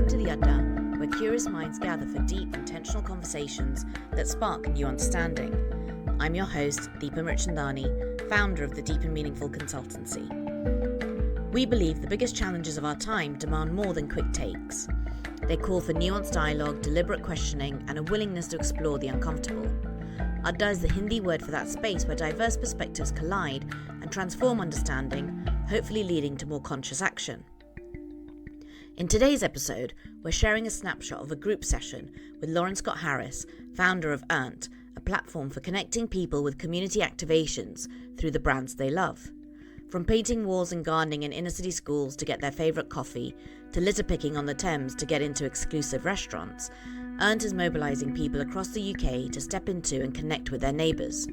Welcome to the ADDA, where curious minds gather for deep, intentional conversations that spark new understanding. I'm your host, Deepa Mirchandani, founder of the Deep and Meaningful Consultancy. We believe the biggest challenges of our time demand more than quick takes. They call for nuanced dialogue, deliberate questioning, and a willingness to explore the uncomfortable. ADDA is the Hindi word for that space where diverse perspectives collide and transform understanding, hopefully leading to more conscious action. In today's episode, we're sharing a snapshot of a group session with Lauren Scott Harris, founder of Earnt, a platform for connecting people with community activations through the brands they love. From painting walls and gardening in inner city schools to get their favourite coffee, to litter picking on the Thames to get into exclusive restaurants, Earnt is mobilising people across the UK to step into and connect with their neighbours.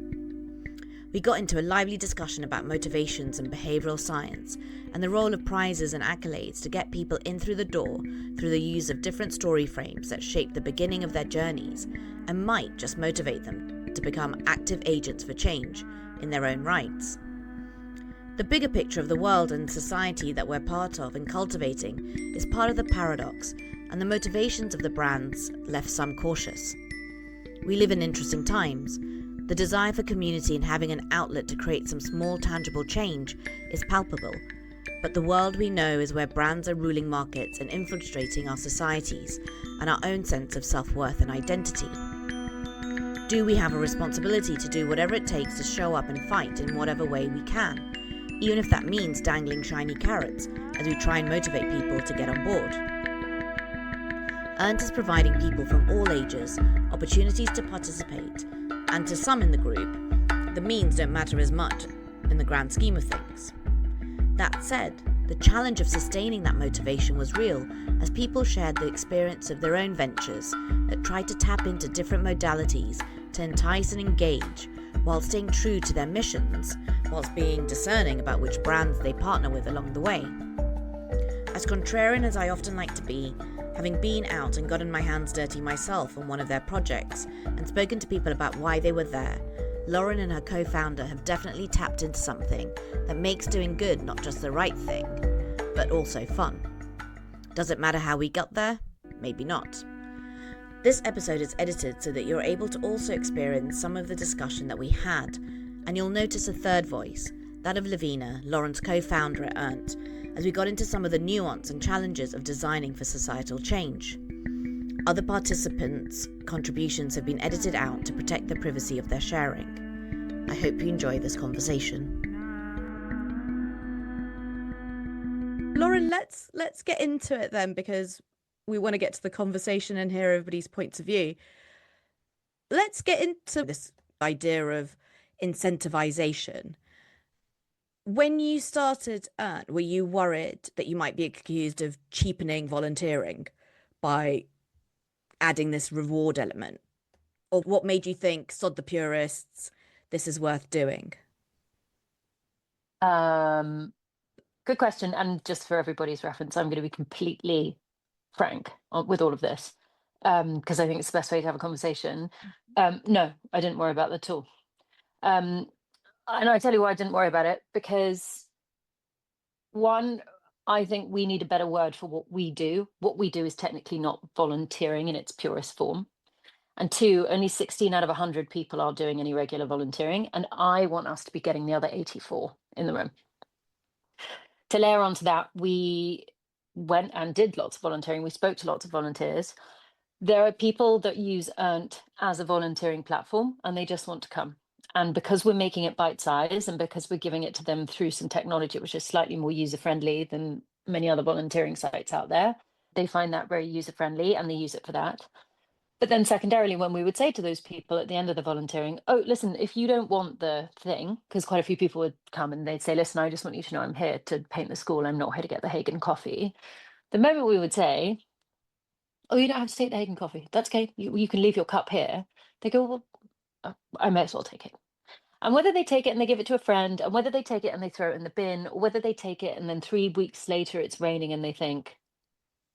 We got into a lively discussion about motivations and behavioural science and the role of prizes and accolades to get people in through the door through the use of different story frames that shape the beginning of their journeys and might just motivate them to become active agents for change in their own rights. The bigger picture of the world and society that we're part of and cultivating is part of the paradox, and the motivations of the brands left some cautious. We live in interesting times. The desire for community and having an outlet to create some small tangible change is palpable, but the world we know is where brands are ruling markets and infiltrating our societies and our own sense of self-worth and identity. Do we have a responsibility to do whatever it takes to show up and fight in whatever way we can, even if that means dangling shiny carrots as we try and motivate people to get on board? Earnt is providing people from all ages opportunities to participate, and to some in the group, the means don't matter as much in the grand scheme of things. That said, the challenge of sustaining that motivation was real as people shared the experience of their own ventures that tried to tap into different modalities to entice and engage while staying true to their missions, whilst being discerning about which brands they partner with along the way. As contrarian as I often like to be, having been out and gotten my hands dirty myself on one of their projects and spoken to people about why they were there, Lauren and her co-founder have definitely tapped into something that makes doing good not just the right thing, but also fun. Does it matter how we got there? Maybe not. This episode is edited so that you're able to also experience some of the discussion that we had, and you'll notice a third voice, that of Lavina, Lauren's co-founder at Earnt, as we got into some of the nuance and challenges of designing for societal change. Other participants' contributions have been edited out to protect the privacy of their sharing. I hope you enjoy this conversation. Lauren, let's get into it then, because we want to get to the conversation and hear everybody's points of view. Let's get into this idea of incentivization. When you started Earnt, were you worried that you might be accused of cheapening volunteering by adding this reward element? Or what made you think, sod the purists, this is worth doing? Good question. And just for everybody's reference, I'm going to be completely frank with all of this, because I think it's the best way to have a conversation. No, I didn't worry about that at all. And I tell you why I didn't worry about it, because one, I think we need a better word for what we do. What we do is technically not volunteering in its purest form. And two, only 16 out of 100 people are doing any regular volunteering. And I want us to be getting the other 84 in the room. To layer onto that, we went and did lots of volunteering. We spoke to lots of volunteers. There are people that use Earnt as a volunteering platform and they just want to come. And because we're making it bite-sized and because we're giving it to them through some technology, which is slightly more user-friendly than many other volunteering sites out there, they find that very user-friendly and they use it for that. But then secondarily, when we would say to those people at the end of the volunteering, oh, listen, if you don't want the thing, because quite a few people would come and they'd say, listen, I just want you to know I'm here to paint the school. I'm not here to get the Hagen coffee. The moment we would say, oh, you don't have to take the Hagen coffee. That's okay. You can leave your cup here. They go, well, I may as well take it. And whether they take it and they give it to a friend, and whether they take it and they throw it in the bin, or whether they take it and then 3 weeks later it's raining and they think,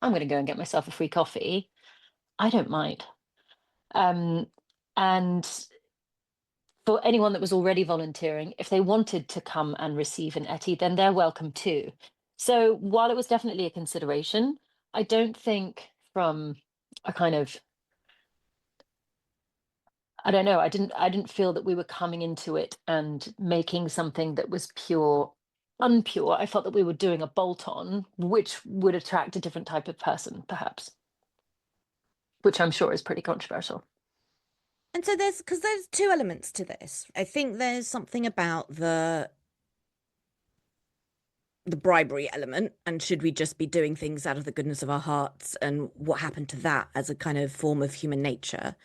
I'm going to go and get myself a free coffee, I don't mind. And for anyone that was already volunteering, if they wanted to come and receive an ETI, then they're welcome too. So while it was definitely a consideration, I don't think from a kind of, I don't know, I didn't feel that we were coming into it and making something that was unpure. I felt that we were doing a bolt on, which would attract a different type of person, perhaps, which I'm sure is pretty controversial. And so there's two elements to this. I think there's something about the bribery element, and should we just be doing things out of the goodness of our hearts, and what happened to that as a kind of form of human nature.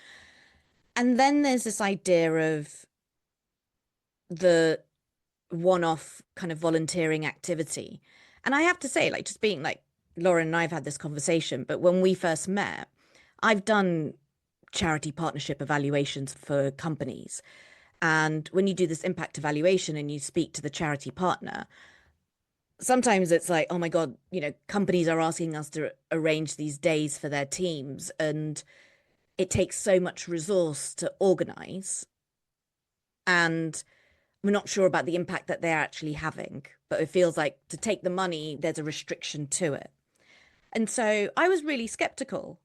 And then there's this idea of the one-off kind of volunteering activity. And I have to say, like, just being like, Lauren and I have had this conversation, but when we first met, I've done charity partnership evaluations for companies. And when you do this impact evaluation and you speak to the charity partner, sometimes it's like, oh my God, companies are asking us to arrange these days for their teams. And it takes so much resource to organize. And we're not sure about the impact that they're actually having. But it feels like to take the money, there's a restriction to it. And so I was really skeptical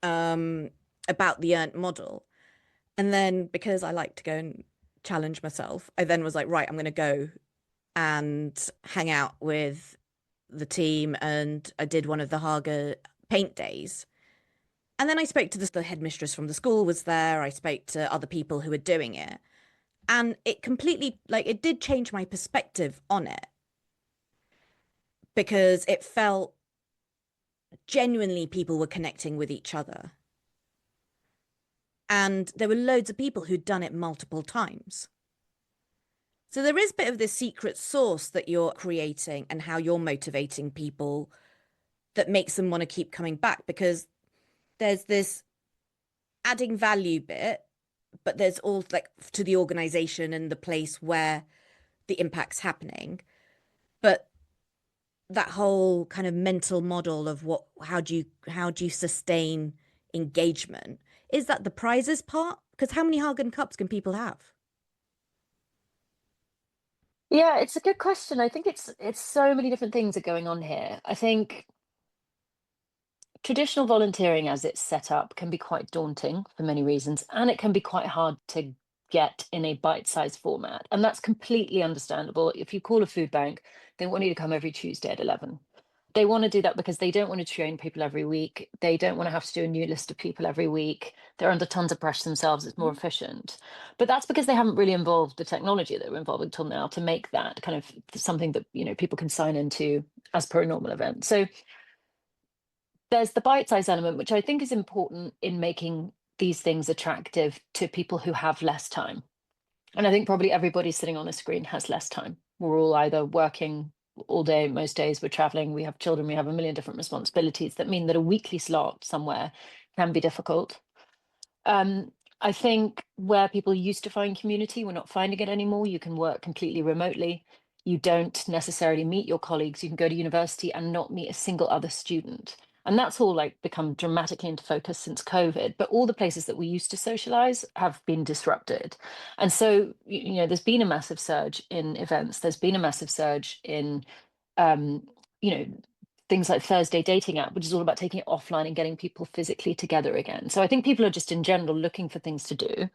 about the Earnt model. And then because I like to go and challenge myself, I then was like, right, I'm going to go and hang out with the team. And I did one of the Haga paint days. And then I spoke to the headmistress from the school was there. I spoke to other people who were doing it. And it completely, like, it did change my perspective on it because it felt genuinely people were connecting with each other. And there were loads of people who'd done it multiple times. So there is a bit of this secret sauce that you're creating and how you're motivating people that makes them want to keep coming back, because there's this adding value bit, but there's all like to the organization and the place where the impact's happening. But that whole kind of mental model of how do you sustain engagement, is that the prizes part? Because how many Hagen Cups can people have? Yeah, it's a good question. I think it's so many different things are going on here. I think traditional volunteering as it's set up can be quite daunting for many reasons, and it can be quite hard to get in a bite-sized format. And that's completely understandable. If you call a food bank, they want you to come every Tuesday at 11. They want to do that because they don't want to train people every week. They don't want to have to do a new list of people every week. They're under tons of pressure themselves. It's more efficient. But that's because they haven't really involved the technology that we're involving till now to make that kind of something that, people can sign into as per a normal event. So there's the bite-size element, which I think is important in making these things attractive to people who have less time. And I think probably everybody sitting on a screen has less time. We're all either working all day, most days we're traveling, we have children, we have a million different responsibilities that mean that a weekly slot somewhere can be difficult. I think where people used to find community, we're not finding it anymore. You can work completely remotely. You don't necessarily meet your colleagues. You can go to university and not meet a single other student. And that's all like become dramatically into focus since COVID. But all the places that we used to socialize have been disrupted. And so, there's been a massive surge in events. There's been a massive surge in, you know, things like Thursday dating app, which is all about taking it offline and getting people physically together again. So I think people are just in general looking for things to do.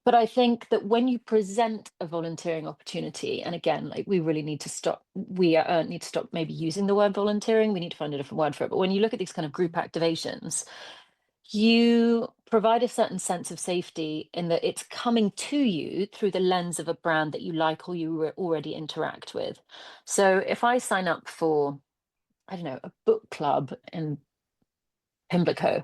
But I think that when you present a volunteering opportunity, and again, like we really need to stop, we need to stop maybe using the word volunteering. We need to find a different word for it. But when you look at these kind of group activations, you provide a certain sense of safety in that it's coming to you through the lens of a brand that you like or you already interact with. So if I sign up for, I don't know, a book club in Pimlico,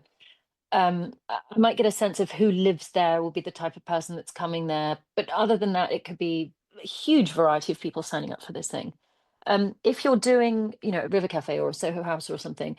I might get a sense of who lives there, will be the type of person that's coming there. But other than that, it could be a huge variety of people signing up for this thing. If you're doing, a River Cafe or a Soho House or something,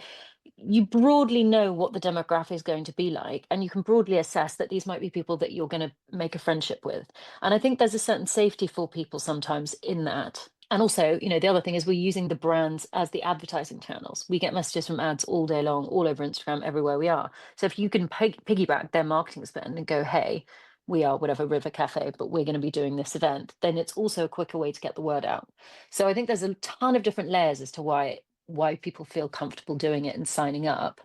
you broadly know what the demographic is going to be like, and you can broadly assess that these might be people that you're going to make a friendship with. And I think there's a certain safety for people sometimes in that. And also, the other thing is we're using the brands as the advertising channels. We get messages from ads all day long, all over Instagram, everywhere we are. So if you can piggyback their marketing spend and go, hey, we are whatever River Cafe, but we're going to be doing this event, then it's also a quicker way to get the word out. So I think there's a ton of different layers as to why why people feel comfortable doing it and signing up.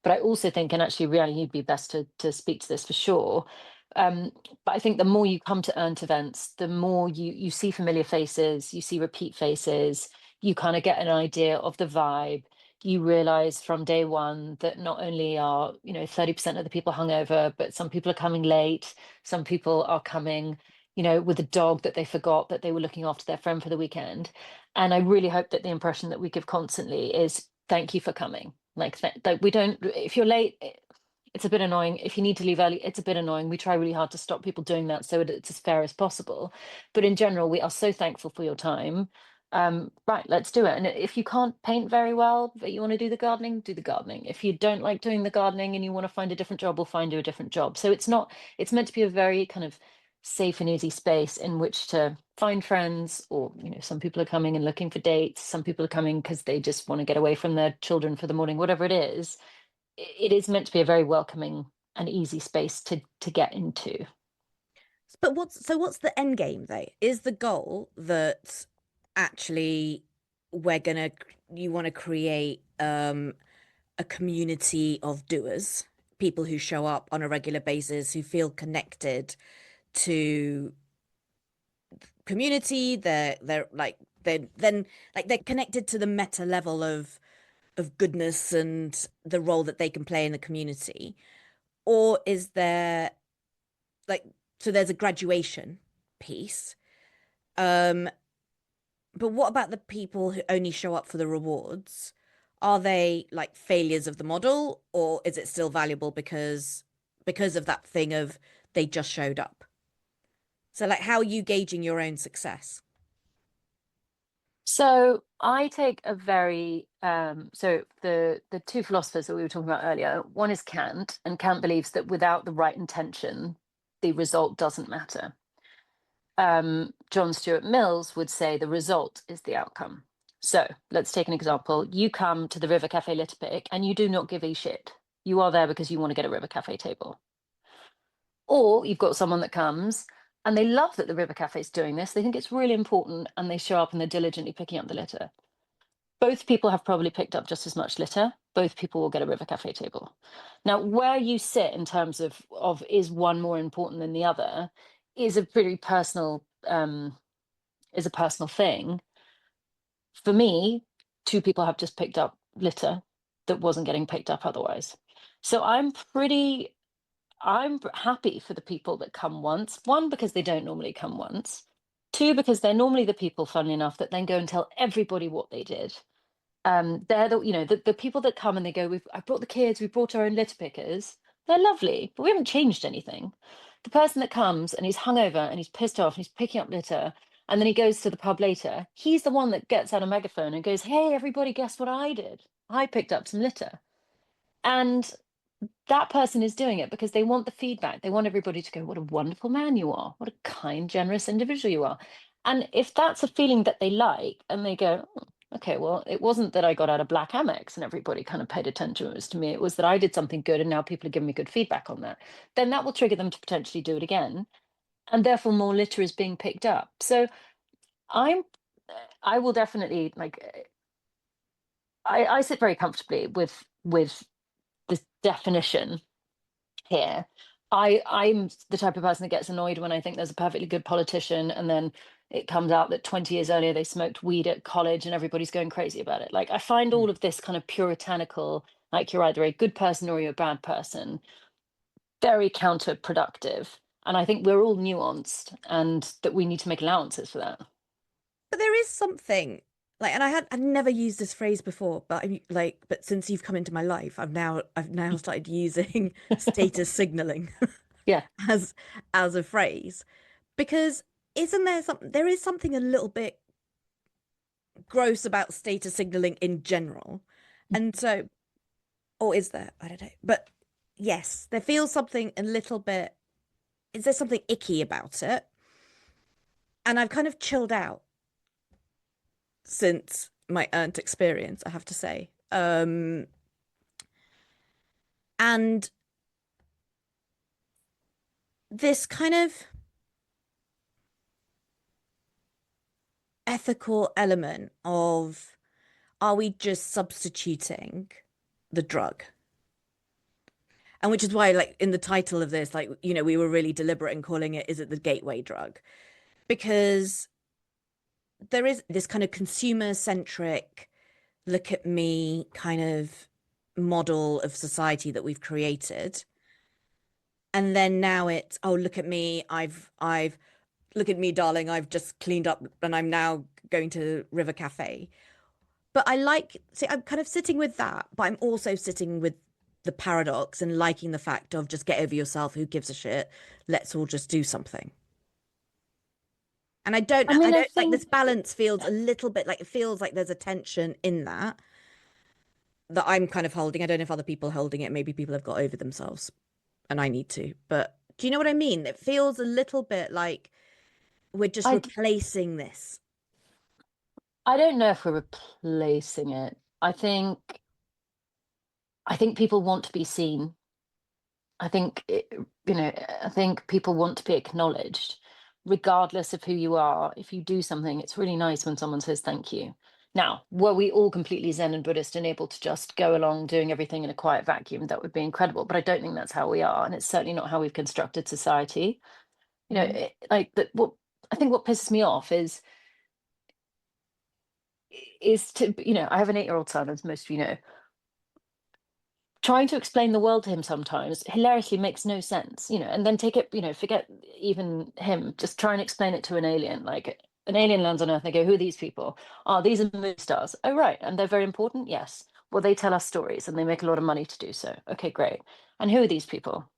But I also think, and actually, really, you'd be best to speak to this for sure. But I think the more you come to Earnt events, the more you see familiar faces, you see repeat faces, you kind of get an idea of the vibe. You realize from day one that not only are 30% of the people hungover, but some people are coming late. Some people are coming, with a dog that they forgot that they were looking after their friend for the weekend. And I really hope that the impression that we give constantly is thank you for coming. Like we don't, if you're late, it's a bit annoying. If you need to leave early, it's a bit annoying. We try really hard to stop people doing that so it's as fair as possible. But in general, we are so thankful for your time. Right, let's do it. And if you can't paint very well, but you want to do the gardening, do the gardening. If you don't like doing the gardening and you want to find a different job, we'll find you a different job. So it's meant to be a very kind of safe and easy space in which to find friends, or some people are coming and looking for dates, some people are coming because they just want to get away from their children for the morning, whatever it is. It is meant to be a very welcoming and easy space to get into. But what's the end game though? Is the goal that actually you want to create a community of doers, people who show up on a regular basis, who feel connected to community, they're connected to the meta level of goodness and the role that they can play in the community? Or is there like, so there's a graduation piece. But what about the people who only show up for the rewards? Are they like failures of the model, or is it still valuable because of that thing of they just showed up? So like, how are you gauging your own success? So I take a very so the two philosophers that we were talking about earlier, one is Kant, and Kant believes that without the right intention, the result doesn't matter. John Stuart Mills would say the result is the outcome. So let's take an example. You come to the River Cafe Litter Pick and you do not give a shit. You are there because you want to get a River Cafe table. Or you've got someone that comes and they love that the River Cafe is doing this. They think it's really important and they show up and they're diligently picking up the litter. Both people have probably picked up just as much litter. Both people will get a River Cafe table. Now, where you sit in terms of is one more important than the other is a pretty personal is a personal thing. For me, two people have just picked up litter that wasn't getting picked up otherwise. So I'm happy for the people that come once. One, because they don't normally come once. Two, because they're normally the people, funnily enough, that then go and tell everybody what they did. They're the people that come and they go, I brought the kids, we brought our own litter pickers. They're lovely, but we haven't changed anything. The person that comes and he's hungover and he's pissed off and he's picking up litter, and then he goes to the pub later, he's the one that gets out a megaphone and goes, hey, everybody, guess what I did? I picked up some litter. And that person is doing it because they want the feedback. They want everybody to go, what a wonderful man you are. What a kind, generous individual you are. And if that's a feeling that they like and they go, "Oh, okay, well, it wasn't that I got out a black Amex and everybody kind of paid attention. It was to me. It was that I did something good and now people are giving me good feedback on that." Then that will trigger them to potentially do it again. And therefore more litter is being picked up. So I'm, I will definitely I sit very comfortably with this definition here. I'm the type of person that gets annoyed when I think there's a perfectly good politician and then it comes out that 20 years earlier they smoked weed at college and everybody's going crazy about it. Like I find all of this kind of puritanical, like you're either a good person or you're a bad person, very counterproductive. And I think we're all nuanced and that we need to make allowances for that. But there is something like, and I'd never used this phrase before, but I like, but since you've come into my life, I've now started using status signaling Yeah. as a phrase, because there is something a little bit gross about status signaling in general. And so, or is there? I don't know. But yes, there feels something a little bit, is there something icky about it? And I've kind of chilled out since my Earnt experience, I have to say. And this kind of ethical element of, are we just substituting the drug? And which is why, like, in the title of this, like, we were really deliberate in calling it, is it the gateway drug? Because there is this kind of consumer centric, look at me kind of model of society that we've created. And then now it's, oh, look at me, look at me, darling, I've just cleaned up and I'm now going to River Cafe. But I'm kind of sitting with that, but I'm also sitting with the paradox and liking the fact of just get over yourself, who gives a shit? Let's all just do something. And I mean, I I don't like think this balance feels a little bit like it feels like there's a tension in that I'm kind of holding. I don't know if other people are holding it. Maybe people have got over themselves and I need to. But do you know what I mean? It feels a little bit like we're just I replacing this. I don't know if we're replacing it. I think people want to be seen. I think I think people want to be acknowledged, regardless of who you are. If you do something, it's really nice when someone says thank you. Now, were we all completely Zen and Buddhist and able to just go along doing everything in a quiet vacuum, that would be incredible. But I don't think that's how we are, and it's certainly not how we've constructed society. Mhm. Like that. What I think what pisses me off is to I have an 8-year-old son, as most of you know. Trying to explain the world to him sometimes hilariously makes no sense, and then take it, forget even him, just try and explain it to an alien. Like an alien lands on Earth, and they go, who are these people? Oh, these are movie stars. Oh, right. And they're very important? Yes. Well, they tell us stories and they make a lot of money to do so. Okay, great. And who are these people?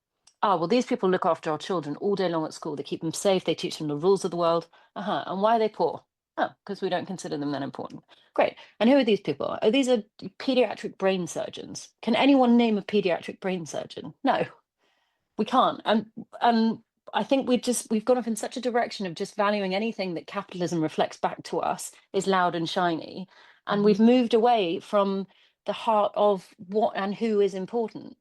Oh, well, these people look after our children all day long at school. They keep them safe. They teach them the rules of the world. Uh-huh. And why are they poor? Oh, because we don't consider them that important. Great. And who are these people? Oh, these are pediatric brain surgeons. Can anyone name a pediatric brain surgeon? No, we can't. And I think we've gone off in such a direction of just valuing anything that capitalism reflects back to us is loud and shiny. And we've Mhm. moved away from the heart of what and who is important.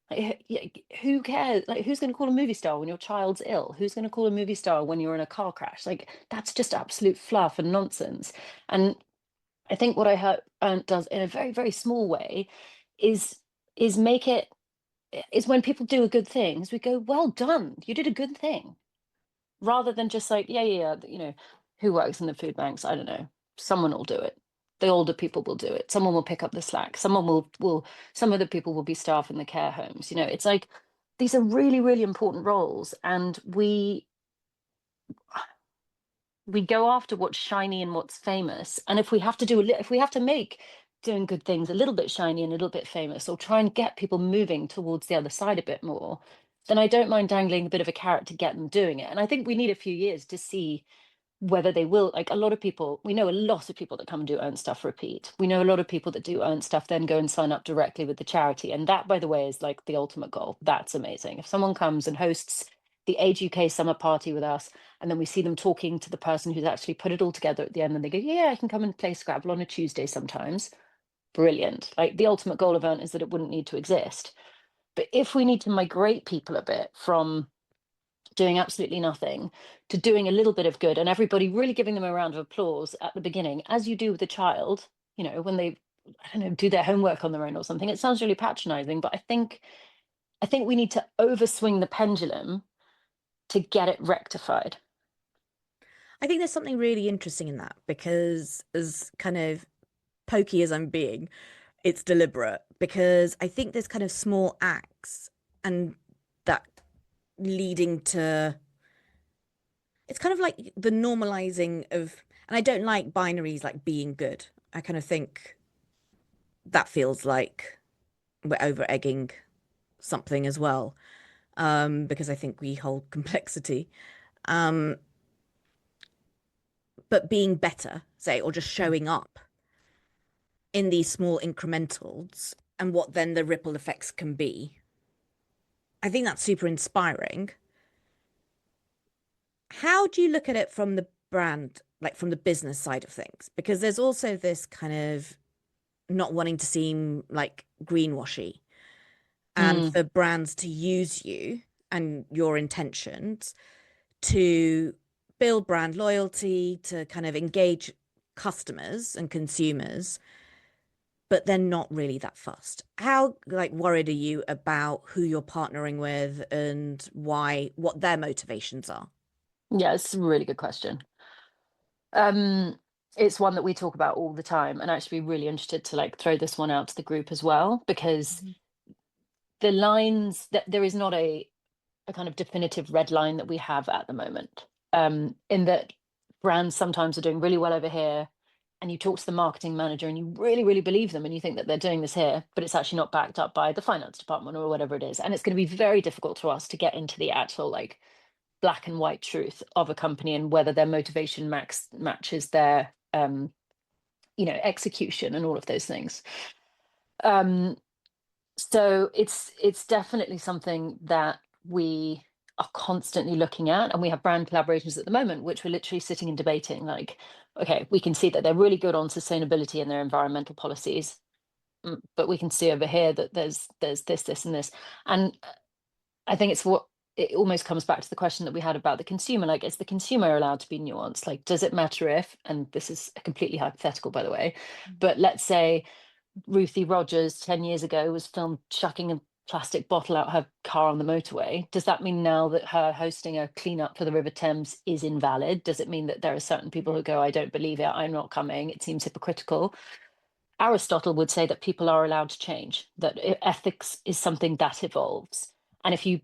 Like, who cares? Like, who's going to call a movie star when your child's ill? Who's going to call a movie star when you're in a car crash? Like, that's just absolute fluff and nonsense. And I think what I heard Ernst does in a very, very small way is make it is when people do a good thing, is we go, well done, you did a good thing, rather than just like, yeah, who works in the food banks? I don't know. Someone will do it. The older people will do it. Someone will pick up the slack. Someone will some of the people will be staff in the care homes. It's like these are really, really important roles, and we go after what's shiny and what's famous. And if we have to if we have to make doing good things a little bit shiny and a little bit famous, or try and get people moving towards the other side a bit more, then I don't mind dangling a bit of a carrot to get them doing it. And I think we need a few years to see whether they will. Like, a lot of people, we know a lot of people that come and do Earn stuff repeat. We know a lot of people that do Earn stuff then go and sign up directly with the charity. And that, by the way, is like the ultimate goal. That's amazing. If someone comes and hosts the Age UK summer party with us, and then we see them talking to the person who's actually put it all together at the end, and they go, yeah, I can come and play Scrabble on a Tuesday sometimes. Brilliant. Like, the ultimate goal of Earn is that it wouldn't need to exist. But if we need to migrate people a bit from doing absolutely nothing to doing a little bit of good, and everybody really giving them a round of applause at the beginning, as you do with a child, when they, I don't know, do their homework on their own or something. It sounds really patronizing, but I think we need to overswing the pendulum to get it rectified. I think there's something really interesting in that because, as kind of pokey as I'm being, it's deliberate because I think there's kind of small acts and that leading to it's kind of like the normalizing of, and I don't like binaries like being good. I kind of think that feels like we're over egging something as well, because I think we hold complexity. Um, but being better, say, or just Mm. showing up in these small incrementals and what then the ripple effects can be. I think that's super inspiring. How do you look at it from the brand, like from the business side of things? Because there's also this kind of not wanting to seem like greenwashy and Mm. for brands to use you and your intentions to build brand loyalty, to kind of engage customers and consumers. but they're not really that fussed. How like worried are you about who you're partnering with and why, what their motivations are? Yeah, it's a really good question. It's one that we talk about all the time, and actually really interested to like throw this one out to the group as well, because Mhm. the lines that there is not a kind of definitive red line that we have at the moment. In that brands sometimes are doing really well over here, and you talk to the marketing manager and you really, really believe them and you think that they're doing this here, but it's actually not backed up by the finance department or whatever it is. And it's going to be very difficult for us to get into the actual like black and white truth of a company and whether their motivation matches their execution and all of those things. Um, so it's definitely something that we are constantly looking at, and we have brand collaborations at the moment which we're literally sitting and debating, like, okay, we can see that they're really good on sustainability and their environmental policies, but we can see over here that there's this and this. And I think it's what it almost comes back to the question that we had about the consumer. Like, is the consumer allowed to be nuanced? Like, does it matter if, and this is completely hypothetical, by the way, but let's say Ruthie Rogers 10 years ago was filmed chucking a plastic bottle out her car on the motorway. Does that mean now that her hosting a cleanup for the River Thames is invalid? Does it mean that there are certain people who go, I don't believe it, I'm not coming, it seems hypocritical? Aristotle would say that people are allowed to change, that ethics is something that evolves. And if you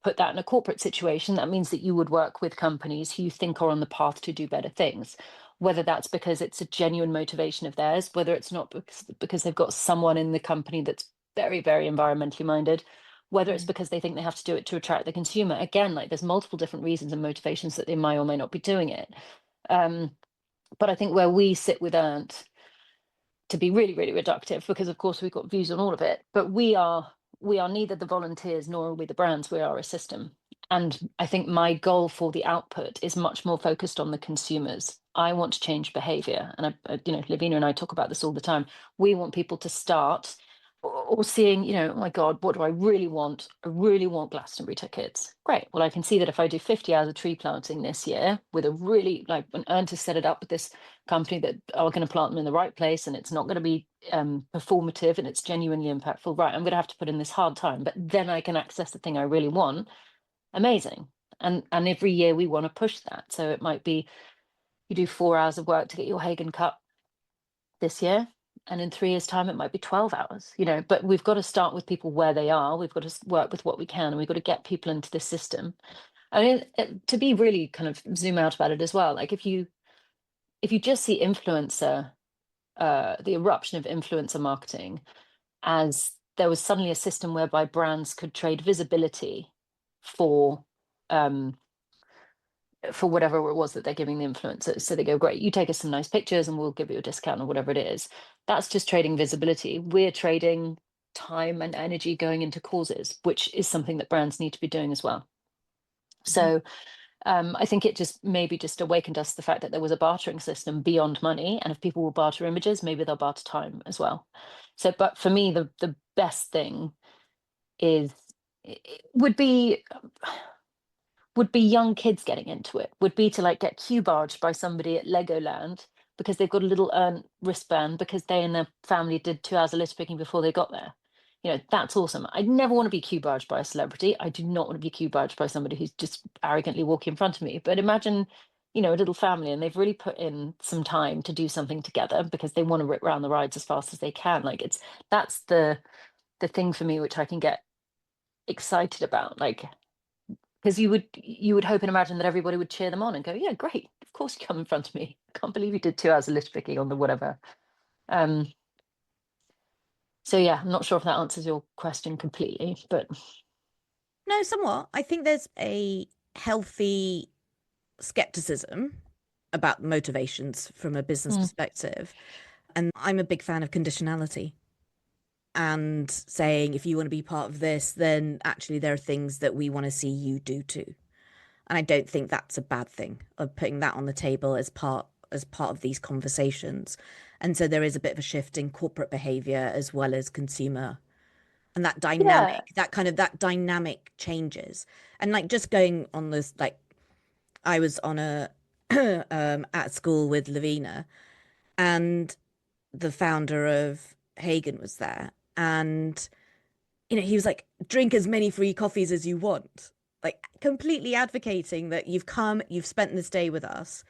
put that in a corporate situation, that means that you would work with companies who you think are on the path to do better things, whether that's because it's a genuine motivation of theirs, whether it's not because they've got someone in the company that's very, very environmentally minded, whether it's Mm. because they think they have to do it to attract the consumer. Again, like there's multiple different reasons and motivations that they may or may not be doing it. But I think where we sit with Earnt, to be really, really reductive, because of course we've got views on all of it, but we are neither the volunteers nor are we the brands, we are a system. And I think my goal for the output is much more focused on the consumers. I want to change behavior. And Lavina and I talk about this all the time. We want people to start or seeing, oh my God, what do I really want? I really want Glastonbury tickets. Great. Well, I can see that if I do 50 hours of tree planting this year with a really like an Earn to set it up with this company that are going to plant them in the right place, and it's not going to be performative and it's genuinely impactful, right, I'm going to have to put in this hard time, but then I can access the thing I really want. Amazing. And every year we want to push that. So it might be you do 4 hours of work to get your Hagen Cup this year, and in 3 years time it might be 12 hours, but we've got to start with people where they are. We've got to work with what we can, and we've got to get people into the system. I mean, to be really kind of zoom out about it as well, like if you just see influencer, the eruption of influencer marketing, as there was suddenly a system whereby brands could trade visibility for um, for whatever it was that they're giving the influencers. So they go, great, you take us some nice pictures and we'll give you a discount or whatever it is. That's just trading visibility. We're trading time and energy going into causes, which is something that brands need to be doing as well. Mhm. So I think it just maybe just awakened us to the fact that there was a bartering system beyond money, and if people will barter images, maybe they'll barter time as well. So, but for me, the best thing is would be young kids getting into it, would be to like get cue barged by somebody at Legoland because they've got a little wristband because they and their family did 2 hours of litter picking before they got there. That's awesome. I never want to be cue barged by a celebrity. I do not want to be cue barged by somebody who's just arrogantly walking in front of me. But imagine, a little family and they've really put in some time to do something together because they want to rip around the rides as fast as they can. Like that's the thing for me, which I can get excited about. Like, because you would hope and imagine that everybody would cheer them on and go, yeah, great, of course you come in front of me. I can't believe you did 2 hours of litter picking on the whatever. Um, so yeah, I'm not sure if that answers your question completely, but No, somewhat. I think there's a healthy skepticism about motivations from a business mm, perspective. And I'm a big fan of conditionality and saying, if you want to be part of this, then actually there are things that we want to see you do too. And I don't think that's a bad thing of putting that on the table as part of these conversations. And so there is a bit of a shift in corporate behavior as well as consumer, and yeah, that dynamic changes. And like just going on this, like I was on a at school with Lavina, and the founder of Hagen was there, and he was like, drink as many free coffees as you want, like completely advocating that you've come, you've spent this day with us,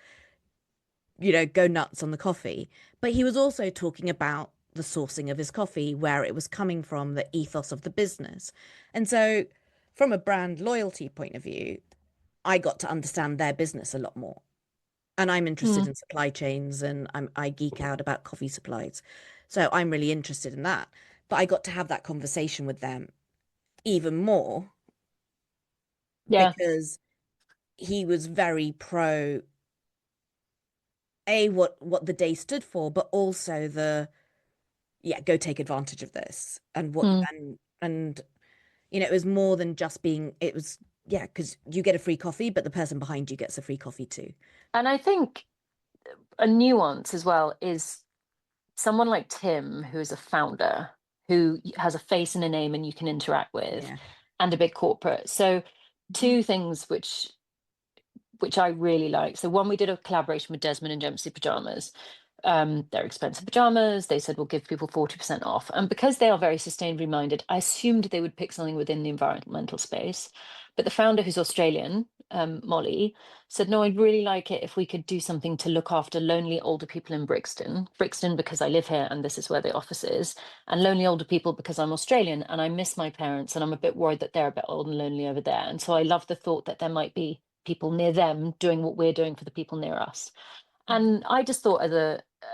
go nuts on the coffee. But he was also talking about the sourcing of his coffee, where it was coming from, the ethos of the business. And so, from a brand loyalty point of view, I got to understand their business a lot more. And I'm interested Mm. in supply chains, and I geek out about coffee supplies. So I'm really interested in that. But I got to have that conversation with them even more Yeah. because he was very pro what the day stood for, but also the go take advantage of this, and what Mm. and it was more than just being, it was, because you get a free coffee, but the person behind you gets a free coffee too. And I think a nuance as well is someone like Tim, who is a founder, who has a face and a name and you can interact with, Yeah. and a big corporate. So Mhm. two things which I really like. So one, we did a collaboration with Desmond and Dempsey pajamas. They're expensive pajamas. They said we'll give people 40% off. And because they are very sustainably minded, I assumed they would pick something within the environmental space. But the founder, who's Australian, Molly, said, no, I'd really like it if we could do something to look after lonely older people in Brixton. Brixton, because I live here and this is where the office is, and lonely older people because I'm Australian and I miss my parents and I'm a bit worried that they're a bit old and lonely over there. And so I love the thought that there might be people near them doing what we're doing for the people near us. And I just thought,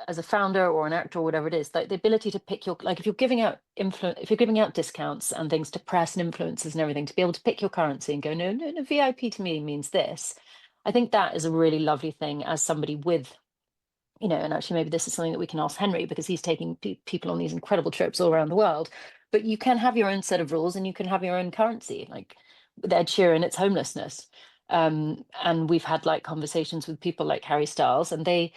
as a founder or an actor or whatever it is, like the ability to pick your, like if you're giving out if you're giving out discounts and things to press and influencers and everything, to be able to pick your currency and go, no, no, no, VIP to me means this. I think that is a really lovely thing as somebody with, and actually maybe this is something that we can ask Henry, because he's taking people on these incredible trips all around the world. But you can have your own set of rules and you can have your own currency. Like with Ed Sheeran, it's homelessness. And we've had like conversations with people like Harry Styles, and they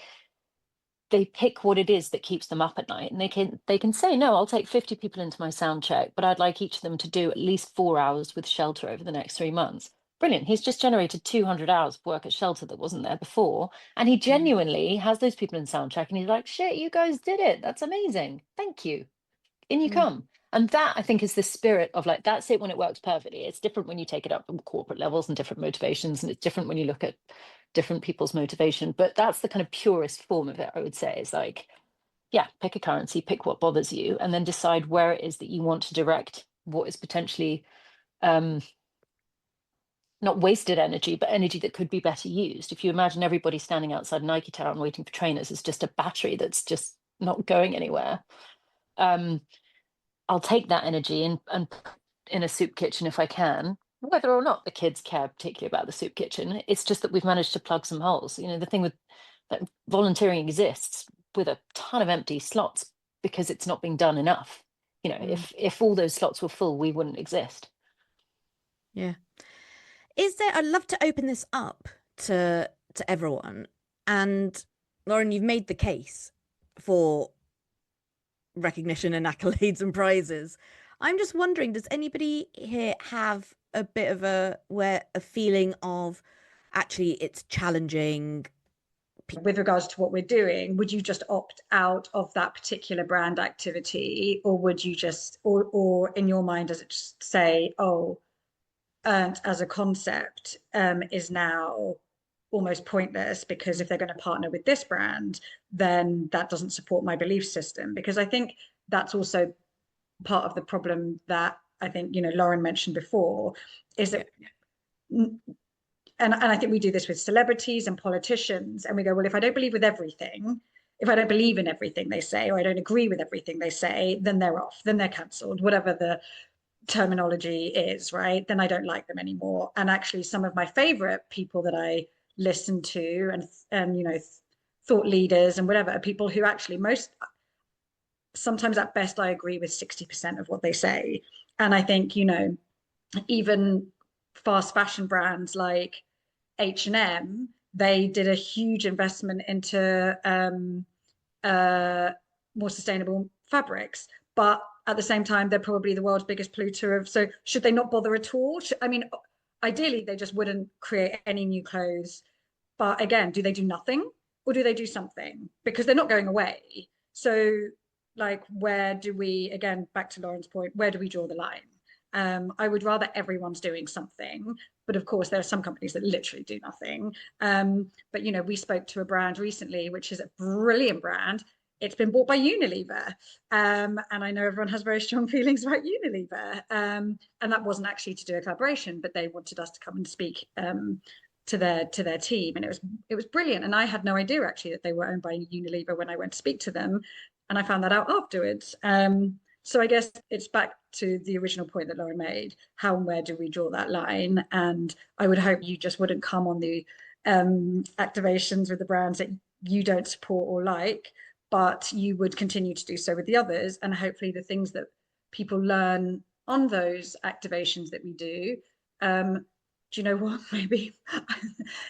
pick what it is that keeps them up at night, and they can say, no, I'll take 50 people into my sound check, but I'd like each of them to do at least 4 hours with shelter over the next 3 months. Brilliant. He's just generated 200 hours of work at shelter that wasn't there before, and he Yeah. genuinely has those people in sound check, and he's like, shit, you guys did it, that's amazing, thank you, in you Yeah. come. And that, I think, is the spirit of, like, that's it when it works perfectly. It's different when you take it up from corporate levels and different motivations, and it's different when you look at different people's motivation. But that's the kind of purest form of it, I would say. Is like, yeah, pick a currency, pick what bothers you, and then decide where it is that you want to direct what is potentially um, not wasted energy, but energy that could be better used. If you imagine everybody standing outside Nike Tower and waiting for trainers as just a battery that's just not going anywhere. Um, I'll take that energy and put it in a soup kitchen if I can, whether or not the kids care particularly about the soup kitchen. It's just that we've managed to plug some holes. The thing with that, volunteering exists with a ton of empty slots because it's not being done enough. Mm. If all those slots were full, we wouldn't exist. Yeah. I'd love to open this up to everyone. And Lauren, you've made the case for recognition and accolades and prizes. I'm just wondering, does anybody here have a bit of a feeling of, actually it's challenging? With regards to what we're doing, would you just opt out of that particular brand activity, or would you just, or in your mind, does it just say, oh, Earnt as a concept is now almost pointless, because if they're going to partner with this brand, then that doesn't support my belief system? Because I think that's also part of the problem that I think, Lauren mentioned before, is that, and I think we do this with celebrities and politicians, and we go, well, if I don't believe with everything, if I don't believe in everything they say, or I don't agree with everything they say, then they're off, then they're cancelled, whatever the terminology is, right? Then I don't like them anymore. And actually, some of my favorite people that I listen to, and thought leaders and whatever, are people who actually sometimes at best I agree with 60% of what they say. And I think, even fast fashion brands like H&M, they did a huge investment into more sustainable fabrics, but at the same time, they're probably the world's biggest polluter of. So should they not bother at all? I mean, ideally, they just wouldn't create any new clothes. But again, do they do nothing, or do they do something? Because they're not going away. So, like, where do we, again, back to Lauren's point, where do we draw the line? I would rather everyone's doing something, but of course there are some companies that literally do nothing. But you know, we spoke to a brand recently, which is a brilliant brand. It's been bought by Unilever, and I know everyone has very strong feelings about Unilever. And that wasn't actually to do a collaboration, but they wanted us to come and speak to their team, and it was brilliant. And I had no idea actually that they were owned by Unilever when I went to speak to them, and I found that out afterwards. So I guess it's back to the original point that Laura made. How and where do we draw that line? And I would hope you just wouldn't come on the activations with the brands that you don't support or like, but you would continue to do so with the others. And hopefully the things that people learn on those activations that we do, do you know what, maybe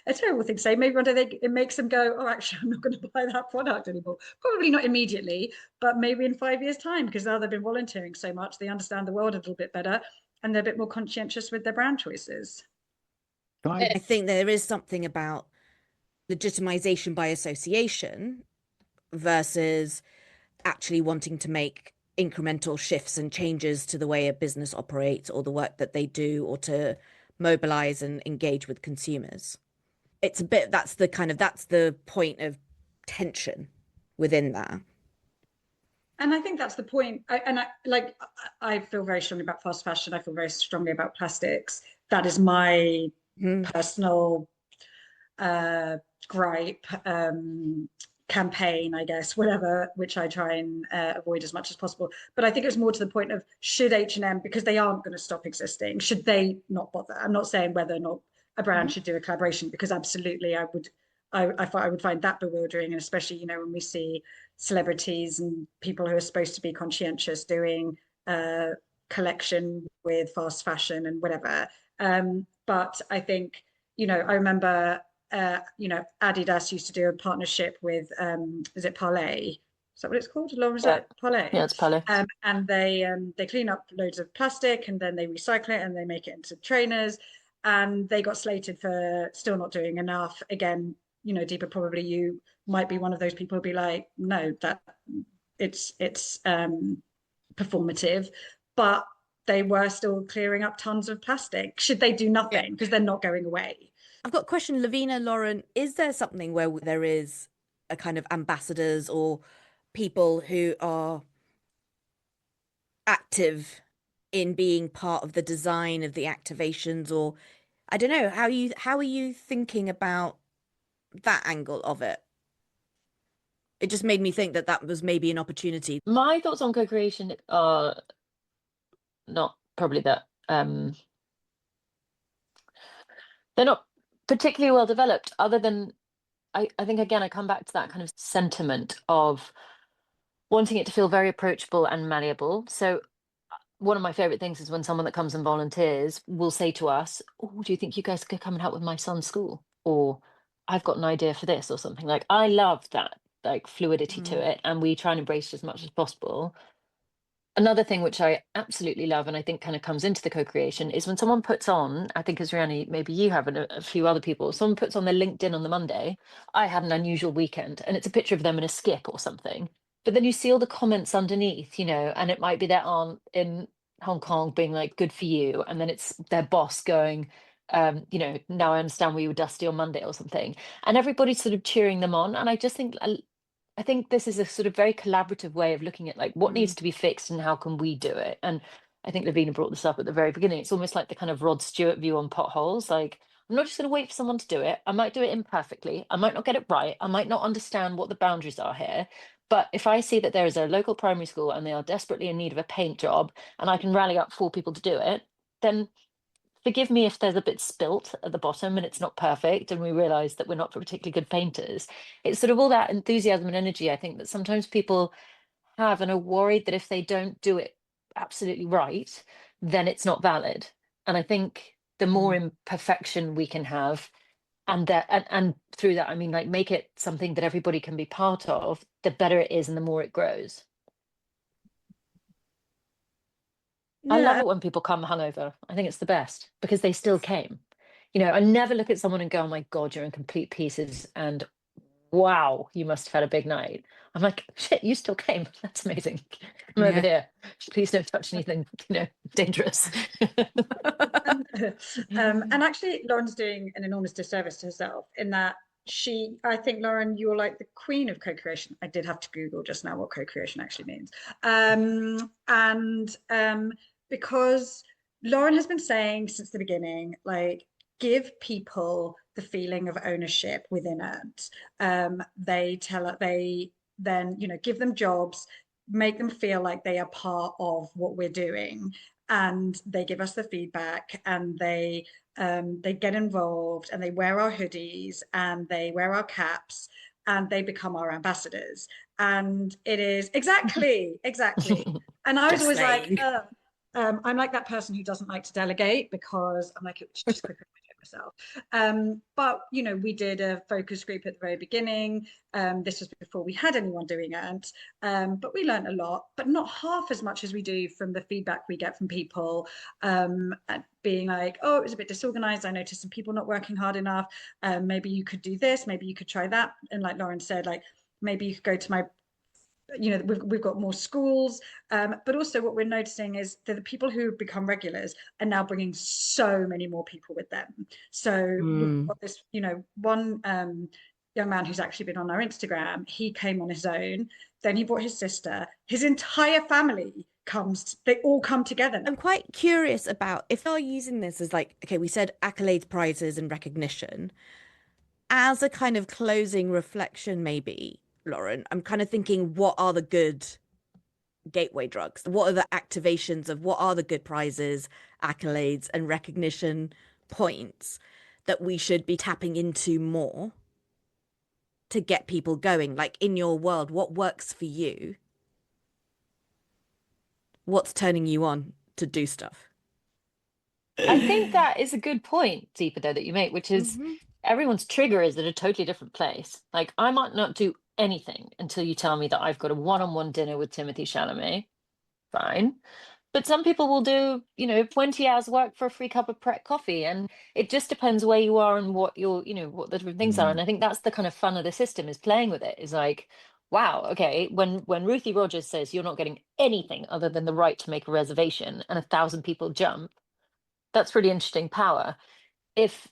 a terrible thing to say, maybe one day it makes them go, oh, actually, I'm not going to buy that product anymore. Probably not immediately, but maybe in 5 years' time, because now they've been volunteering so much, they understand the world a little bit better, and they're a bit more conscientious with their brand choices. I think there is something about legitimization by association versus actually wanting to make incremental shifts and changes to the way a business operates or the work that they do, or to mobilize and engage with consumers. It's a bit, that's the point of tension within that. And I think that's the point. I feel very strongly about fast fashion. I feel very strongly about plastics. That is my personal gripe, campaign, I guess, whatever, which I try and avoid as much as possible. But I think it's more to the point of, should H&M, because they aren't going to stop existing, should they not bother? I'm not saying whether or not a brand should do a collaboration, because absolutely I would find that bewildering, and especially, you know, when we see celebrities and people who are supposed to be conscientious doing collection with fast fashion and whatever. But I think, you know, I remember you know, Adidas used to do a partnership with is it Parley? Is that what it's called? Laura, is that Parley? Yeah, it's Parley. And they clean up loads of plastic, and then they recycle it and they make it into trainers. And they got slated for still not doing enough. Again, you know, Deepa, probably you might be one of those people who'll be like, no, that it's performative, but they were still clearing up tons of plastic. Should they do nothing? Because they're not going away. I've got a question, Lavina, Lauren, is there something where there is a kind of ambassadors or people who are active in being part of the design of the activations, or I don't know, how are you thinking about that angle of it? It just made me think that was maybe an opportunity. My thoughts on co-creation are not probably that they're not particularly well developed, other than I think, again, I come back to that kind of sentiment of wanting it to feel very approachable and malleable. So one of my favorite things is when someone that comes and volunteers will say to us, oh, do you think you guys could come and help with my son's school? Or I've got an idea for this, or something. Like, I love that, like, fluidity to it, and we try and embrace as much as possible. Another thing which I absolutely love, and I think kind of comes into the co-creation, is when someone puts on, I think as Riani, maybe you have, and a few other people, someone puts on their LinkedIn on the Monday, I had an unusual weekend, and it's a picture of them in a skip or something. But then you see all the comments underneath, you know, and it might be their aunt in Hong Kong being like, good for you. And then it's their boss going, you know, now I understand why you were dusty on Monday or something. And everybody's sort of cheering them on. And I just think, I think this is a sort of very collaborative way of looking at, like, what needs to be fixed and how can we do it. And I think Lavina brought this up at the very beginning. It's almost like the kind of Rod Stewart view on potholes. Like, I'm not just going to wait for someone to do it. I might do it imperfectly. I might not get it right. I might not understand what the boundaries are here. But if I see that there is a local primary school and they are desperately in need of a paint job, and I can rally up 4 people to do it, then forgive me if there's a bit spilt at the bottom and it's not perfect, and we realize that we're not particularly good painters. It's sort of all that enthusiasm and energy, I think, that sometimes people have and are worried that if they don't do it absolutely right, then it's not valid. And I think the more imperfection we can have, and that, and through that, I mean, like, make it something that everybody can be part of, the better it is and the more it grows. I love it when people come hungover. I think it's the best, because they still came. You know, I never look at someone and go, oh my God, you're in complete pieces and wow, you must have had a big night. I'm like, shit, you still came. That's amazing. I'm over Yeah. here. Please don't touch anything, dangerous. And actually, Lauren's doing an enormous disservice to herself in that I think, Lauren, you're like the queen of co-creation. I did have to Google just now what co-creation actually means. Because Lauren has been saying since the beginning, like, give people the feeling of ownership within Earnt. They then, give them jobs, make them feel like they are part of what we're doing, and they give us the feedback, and they get involved, and they wear our hoodies, and they wear our caps, and they become our ambassadors. And it is exactly. And I was Just always saying. like, I'm like that person who doesn't like to delegate, because I'm like, it's just quicker if I do it myself. But we did a focus group at the very beginning. This was before we had anyone doing it. But we learned a lot, but not half as much as we do from the feedback we get from people, being like, oh, it was a bit disorganized. I noticed some people not working hard enough. Maybe you could do this, maybe you could try that. And like Lauren said, like, maybe you could go to my, we've got more schools, but also what we're noticing is that the people who become regulars are now bringing so many more people with them. So we've got this, one young man who's actually been on our Instagram. He came on his own, then he brought his sister, his entire family comes, they all come together now. I'm quite curious about if they're using this as like, okay, we said accolades, prizes, and recognition as a kind of closing reflection, maybe, Lauren. I'm kind of thinking, what are the good gateway drugs? What are the activations of what are the good prizes, accolades, and recognition points that we should be tapping into more to get people going? Like, in your world, what works for you? What's turning you on to do stuff? I think that is a good point, Deepa, though, that you make, which is everyone's trigger is at a totally different place. Like, I might not do anything until you tell me that I've got a one-on-one dinner with Timothy Chalamet. Fine. But some people will do, 20 hours work for a free cup of prep coffee. And it just depends where you are and what what the different things are. And I think that's the kind of fun of the system, is playing with it. Is like, wow, okay, when Ruthie Rogers says you're not getting anything other than the right to make a reservation and 1,000 people jump, that's really interesting power. If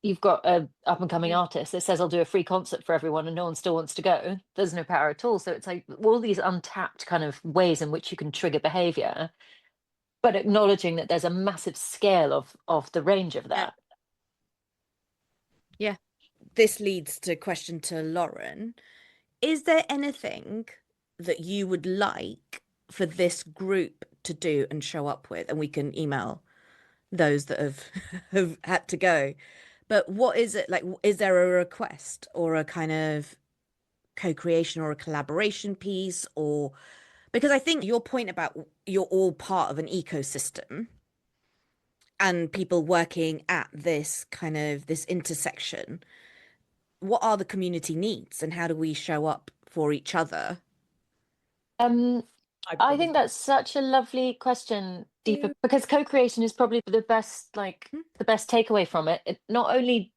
you've got a up and coming artist that says I'll do a free concert for everyone and no one still wants to go, there's no power at all. So it's like all these untapped kind of ways in which you can trigger behavior, but acknowledging that there's a massive scale of the range of that. Yeah. This leads to a question to Lauren. Is there anything that you would like for this group to do and show up with? And we can email those that have had to go. But what is it like? Is there a request or a kind of co-creation or a collaboration piece? Or because I think your point about you're all part of an ecosystem and people working at this kind of this intersection, what are the community needs and how do we show up for each other? I think that's such a lovely question, Deepa, because co-creation is probably the best, the best takeaway from it. It not only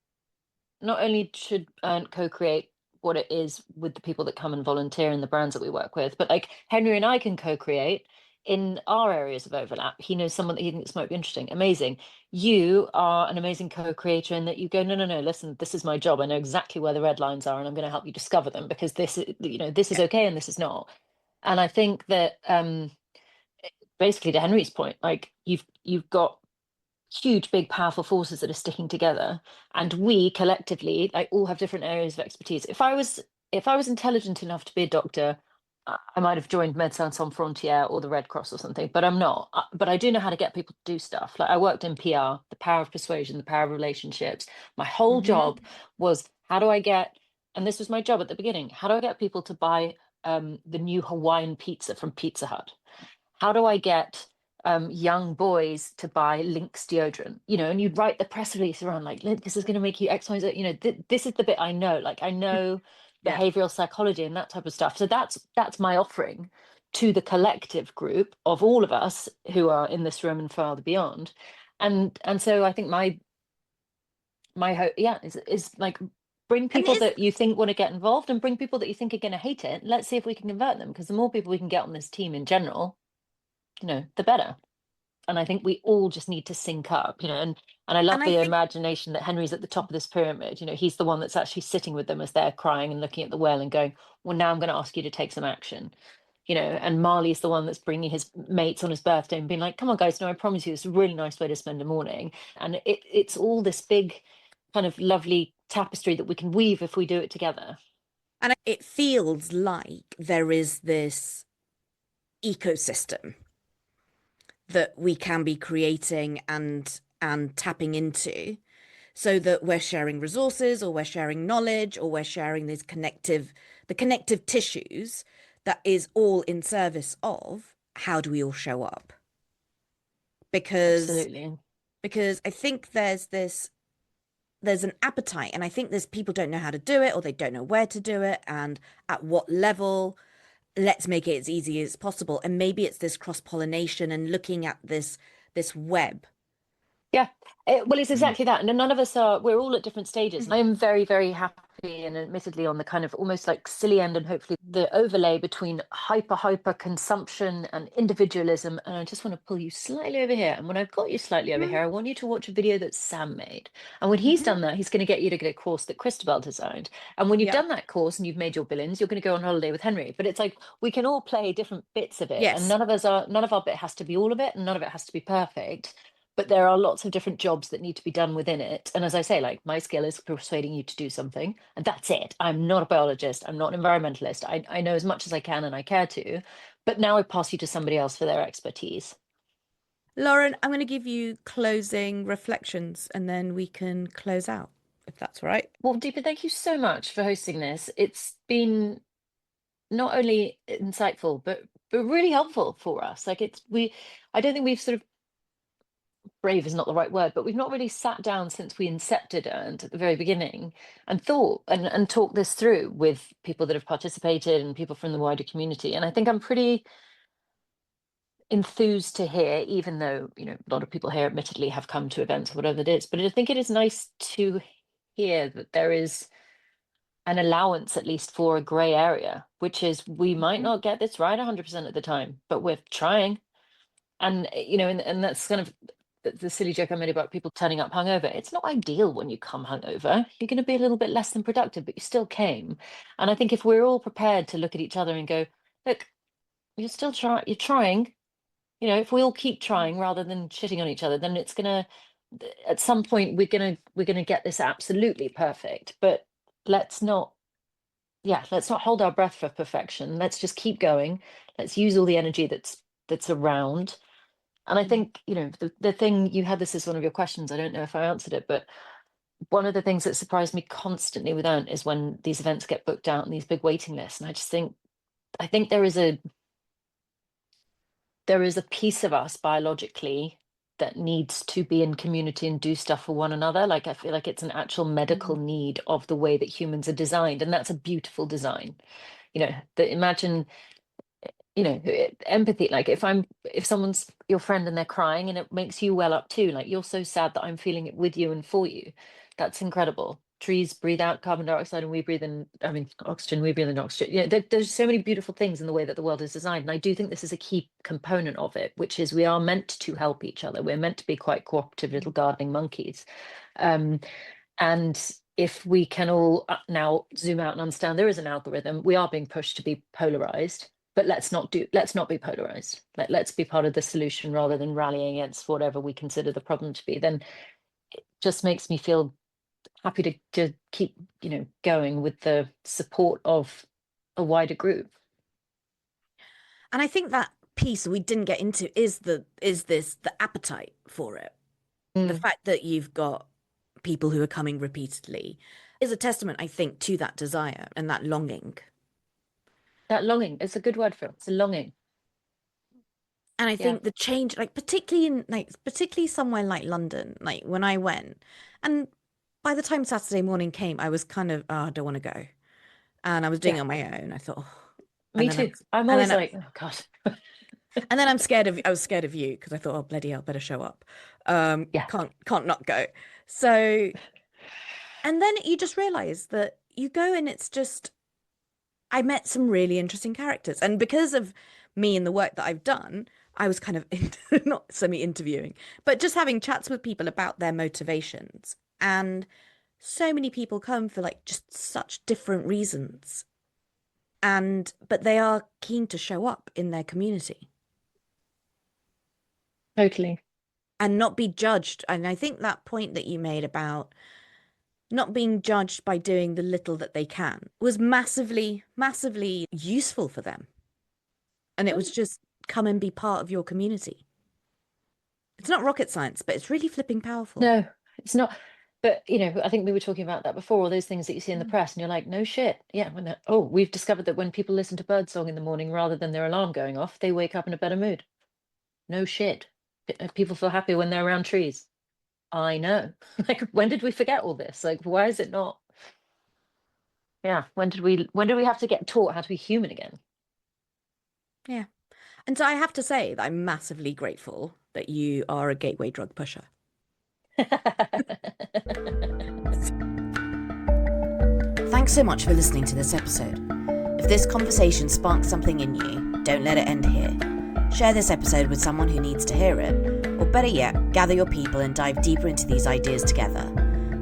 should co-create what it is with the people that come and volunteer and the brands that we work with, but like Henry and I can co-create in our areas of overlap. He knows someone that he thinks might be interesting. Amazing. You are an amazing co-creator in that you go, no, listen, this is my job. I know exactly where the red lines are, and I'm going to help you discover them, because this is, this is okay and this is not. And I think that basically, to Henry's point, like you've got huge, big, powerful forces that are sticking together, and we collectively like all have different areas of expertise. If I was intelligent enough to be a doctor, I might have joined Médecins Sans Frontières or the Red Cross or something, but I'm not. But I do know how to get people to do stuff. Like, I worked in PR, the power of persuasion, the power of relationships. My whole job was, how do I get, and this was my job at the beginning, how do I get people to buy the new Hawaiian pizza from Pizza Hut? How do I get young boys to buy Lynx deodorant? And you'd write the press release around like, this is going to make you X, Y, Z. This is the bit I know. Like, I know behavioral psychology and that type of stuff. So that's my offering to the collective group of all of us who are in this room and farther beyond. And so I think my hope, is like bring people is- that you think want to get involved, and bring people that you think are going to hate it. Let's see if we can convert them, because the more people we can get on this team in general, the better. And I think we all just need to sync up, and I love And I the think imagination that Henry's at the top of this pyramid. He's the one that's actually sitting with them as they're crying and looking at the well and going, well, now I'm going to ask you to take some action. And Marley's the one that's bringing his mates on his birthday and being like, come on, guys, no, I promise you, it's a really nice way to spend a morning. And it's all this big kind of lovely tapestry that we can weave if we do it together. and it feels like there is this ecosystem that we can be creating and tapping into, so that we're sharing resources, or we're sharing knowledge, or we're sharing the connective tissues that is all in service of how do we all show up. Absolutely. Because I think there's an appetite, and I think there's people don't know how to do it, or they don't know where to do it and at what level. Let's make it as easy as possible. And maybe it's this cross-pollination and looking at this web. Yeah, well, it's exactly that. And none of us we're all at different stages. And I'm very, very happy, and admittedly on the kind of almost like silly end, and hopefully the overlay between hyper consumption and individualism. And I just want to pull you slightly over here. And when I've got you slightly over here, I want you to watch a video that Sam made. And when he's done that, he's going to get you to get a course that Christabel designed. And when you've done that course and you've made your billions, you're going to go on holiday with Henry. But it's like, we can all play different bits of it. Yes. And none of our bit has to be all of it, and none of it has to be perfect. But there are lots of different jobs that need to be done within it. And as I say, like, my skill is persuading you to do something, and that's it. I'm not a biologist. I'm not an environmentalist. I know as much as I can, and I care to. But now I pass you to somebody else for their expertise. Lauren, I'm going to give you closing reflections, and then we can close out, if that's all right. Well, Deepa, thank you so much for hosting this. It's been not only insightful, but really helpful for us. Like, I don't think we've sort of, brave is not the right word, but we've not really sat down since we incepted Earnt at the very beginning and thought and talked this through with people that have participated and people from the wider community. And I think I'm pretty enthused to hear, even though, a lot of people here admittedly have come to events or whatever it is, but I think it is nice to hear that there is an allowance, at least, for a grey area, which is, we might not get this right 100% of the time, but we're trying. And, and that's kind of the silly joke I made about people turning up hungover. It's not ideal when you come hungover. You're going to be a little bit less than productive, but you still came. And I think if we're all prepared to look at each other and go, look, you're still trying, you're trying, if we all keep trying rather than shitting on each other, then it's gonna, at some point, we're gonna get this absolutely perfect. But let's not hold our breath for perfection. Let's just keep going. Let's use all the energy that's around. And I think, the thing, you had this as one of your questions, I don't know if I answered it, but one of the things that surprised me constantly with Earnt is when these events get booked out and these big waiting lists. And I think there is a piece of us biologically that needs to be in community and do stuff for one another. Like, I feel like it's an actual medical need of the way that humans are designed. And that's a beautiful design. Imagine, empathy. Like, if someone's your friend and they're crying and it makes you well up too, like, you're so sad that I'm feeling it with you and for you. That's incredible. Trees breathe out carbon dioxide and we breathe in, oxygen, we breathe in oxygen. There's so many beautiful things in the way that the world is designed. And I do think this is a key component of it, which is we are meant to help each other. We're meant to be quite cooperative little gardening monkeys. And if we can all now zoom out and understand there is an algorithm, we are being pushed to be polarized. But let's not be polarized. Let's be part of the solution rather than rallying against whatever we consider the problem to be. Then it just makes me feel happy to keep, going with the support of a wider group. And I think that piece we didn't get into is the appetite for it. The fact that you've got people who are coming repeatedly is a testament, I think, to that desire and that longing. That longing, it's a good word for it. It's a longing. And I think the change, like, particularly somewhere like London, like when I went, and by the time Saturday morning came, I was kind of, I don't want to go. And I was doing it on my own. I thought, me too. I'm always like, oh God. And then I was scared of you, because I thought, oh, bloody hell, better show up. Can't not go. So, And then you just realize that you go and it's just, I met some really interesting characters. And because of me and the work that I've done, I was kind of not semi-interviewing, but just having chats with people about their motivations. And so many people come for like just such different reasons. But they are keen to show up in their community. Totally. And not be judged. And I think that point that you made about not being judged by doing the little that they can was massively, massively useful for them. And it was just come and be part of your community. It's not rocket science, but it's really flipping powerful. No, it's not. But, you know, I think we were talking about that before, all those things that you see in the press and you're like, no shit. Yeah. We've discovered that when people listen to birdsong in the morning rather than their alarm going off, they wake up in a better mood. No shit. People feel happy when they're around trees. I know. Like, when did we forget all this? Like, why is it not? Yeah. When did we have to get taught how to be human again? Yeah. And so I have to say that I'm massively grateful that you are a gateway drug pusher. Thanks so much for listening to this episode. If this conversation sparked something in you, don't let it end here. Share this episode with someone who needs to hear it, or better yet, gather your people and dive deeper into these ideas together.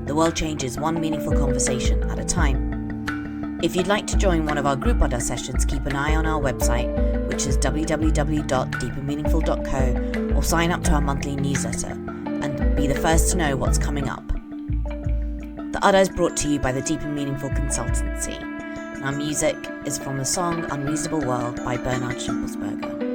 The world changes one meaningful conversation at a time. If you'd like to join one of our Group ADDA sessions, keep an eye on our website, which is www.deepermeaningful.co, or sign up to our monthly newsletter and be the first to know what's coming up. The ADDA is brought to you by the Deep and Meaningful Consultancy. And our music is from the song Unreasonable World by Bernard Schimpelsberger.